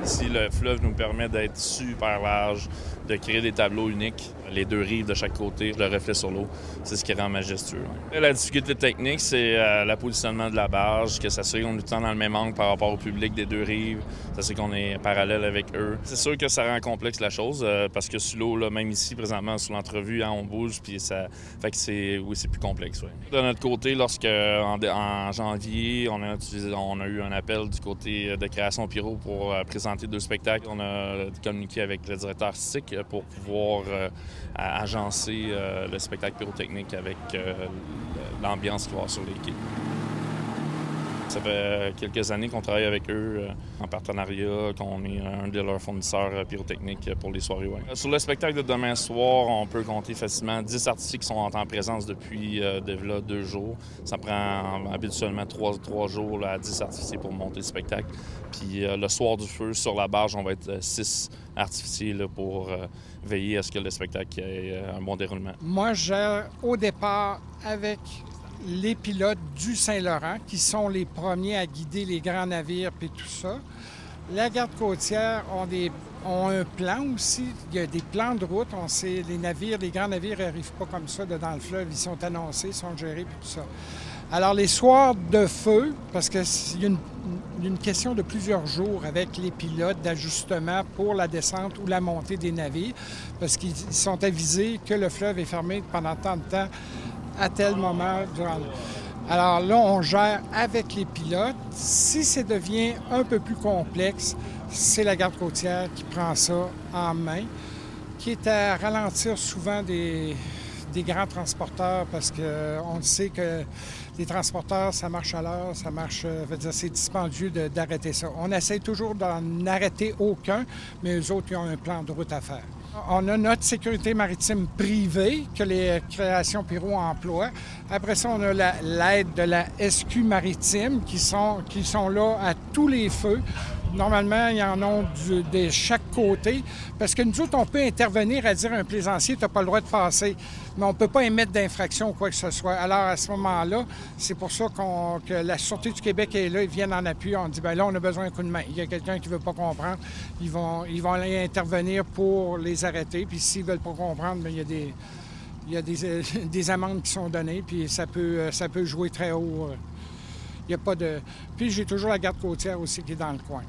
Ici, le fleuve nous permet d'être super large, de créer des tableaux uniques, les deux rives de chaque côté, le reflet sur l'eau, c'est ce qui rend majestueux. La difficulté technique, c'est le positionnement de la barge, que s'assurer qu'on est tout le temps dans le même angle par rapport au public des deux rives, s'assurer qu'on est parallèle avec eux. C'est sûr que ça rend complexe la chose, parce que sur l'eau, même ici, présentement, sur l'entrevue, on bouge, puis ça fait que c'est plus complexe. Oui. De notre côté, en janvier, on a eu un appel du côté de Création Pyro pour présenter 2 spectacles. On a communiqué avec le directeur artistique pour pouvoir agencer le spectacle pyrotechnique avec l'ambiance qu'il va y avoir sur les quais. Ça fait quelques années qu'on travaille avec eux en partenariat, qu'on est un de leurs fournisseurs pyrotechniques pour les soirées. Ouais. Sur le spectacle de demain soir, on peut compter facilement 10 artistes qui sont en présence depuis 2 jours. Ça prend habituellement 3 jours à 10 artificiers pour monter le spectacle. Puis le soir du feu, sur la barge, on va être 6 artificiers pour veiller à ce que le spectacle ait un bon déroulement. Moi, je gère au départ avec les pilotes du Saint-Laurent, qui sont les premiers à guider les grands navires et tout ça. La garde côtière ont un plan aussi. Il y a des plans de route. On sait, les grands navires n'arrivent pas comme ça dans le fleuve. Ils sont annoncés, ils sont gérés et tout ça. Alors, les soirs de feu, parce qu'il y a une question de plusieurs jours avec les pilotes d'ajustement pour la descente ou la montée des navires, parce qu'ils sont avisés que le fleuve est fermé pendant tant de temps à tel moment. Alors là, on gère avec les pilotes. Si ça devient un peu plus complexe, c'est la garde côtière qui prend ça en main, qui est à ralentir souvent des grands transporteurs, parce qu'on sait que les transporteurs, ça marche à l'heure, ça marche, c'est dispendieux d'arrêter ça. On essaie toujours d'en arrêter aucun, mais eux autres, ils ont un plan de route à faire. On a notre sécurité maritime privée que les Créations Pyro emploient. Après ça, on a l'aide de la SQ maritime qui sont là à tous les feux. Normalement, il y en a de chaque côté, parce que nous autres, on peut intervenir à dire à un plaisancier, tu n'as pas le droit de passer, mais on ne peut pas émettre d'infraction ou quoi que ce soit. Alors, à ce moment-là, c'est pour ça que la Sûreté du Québec est là, ils viennent en appui, on dit, bien là, on a besoin d'un coup de main. Il y a quelqu'un qui ne veut pas comprendre, ils vont aller intervenir pour les arrêter, puis s'ils ne veulent pas comprendre, bien, il y a des amendes qui sont données, puis ça peut jouer très haut. Il n'y a pas de... Puis j'ai toujours la garde côtière aussi qui est dans le coin.